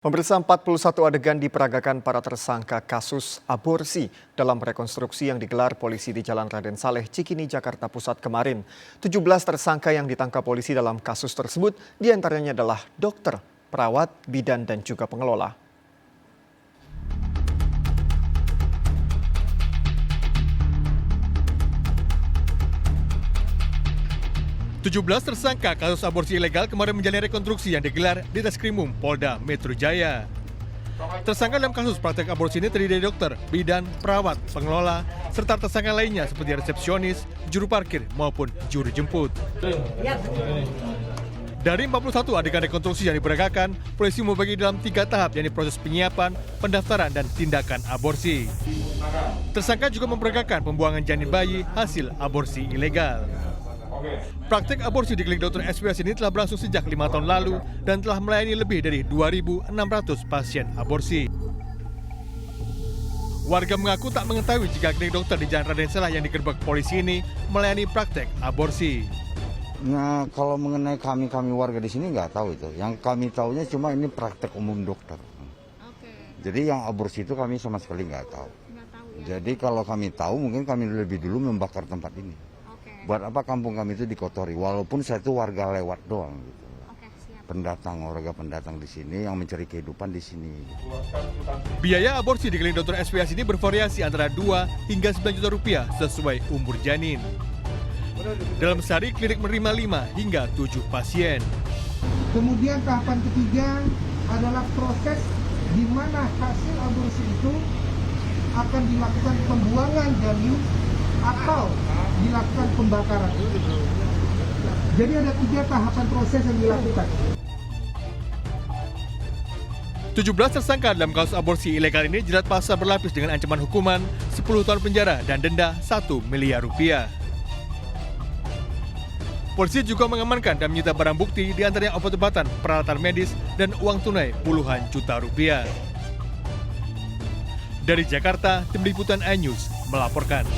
Pemirsa, 41 adegan diperagakan para tersangka kasus aborsi dalam rekonstruksi yang digelar polisi di Jalan Raden Saleh, Cikini, Jakarta Pusat kemarin. 17 tersangka yang ditangkap polisi dalam kasus tersebut diantaranya adalah dokter, perawat, bidan, dan juga pengelola. Tujuh belas tersangka kasus aborsi ilegal kemarin menjalani rekonstruksi yang digelar di Reskrimum Polda Metro Jaya. Tersangka dalam kasus praktek aborsi ini terdiri dari dokter, bidan, perawat, pengelola, serta tersangka lainnya seperti resepsionis, juru parkir, maupun juru jemput. Dari 41 adegan rekonstruksi yang diperagakan, polisi membagi dalam 3 tahap, yakni proses penyiapan, pendaftaran, dan tindakan aborsi. Tersangka juga memperagakan pembuangan janin bayi hasil aborsi ilegal. Praktek aborsi di klinik Dr. SWS ini telah berlangsung sejak 5 tahun lalu dan telah melayani lebih dari 2.600 pasien aborsi. Warga mengaku tak mengetahui jika klinik dokter di Jalan Raden Saleh yang digerebek polisi ini melayani praktek aborsi. Nah, kalau mengenai kami warga di sini nggak tahu itu. Yang kami tahunya cuma ini praktek umum dokter. Jadi yang aborsi itu kami sama sekali nggak tahu. Jadi kalau kami tahu mungkin kami lebih dulu membakar tempat ini. Buat apa kampung kami itu dikotori, walaupun saya itu warga lewat doang gitu. Warga pendatang di sini yang mencari kehidupan di sini. Biaya aborsi di klinik Dr. SWS ini bervariasi antara 2 hingga 9 juta rupiah sesuai umur janin. Dalam sehari klinik menerima 5 hingga 7 pasien. Kemudian tahapan ketiga adalah proses di mana hasil aborsi itu akan dilakukan pembuangan janin atau dilakukan pembakaran. Jadi ada 3 tahapan proses yang dilakukan. 17 tersangka dalam kasus aborsi ilegal ini jerat pasal berlapis dengan ancaman hukuman 10 tahun penjara dan denda 1 miliar rupiah. Polisi juga mengamankan dan menyita barang bukti di antaranya obat-obatan, peralatan medis, dan uang tunai puluhan juta rupiah. Dari Jakarta, Tim Liputan iNews melaporkan.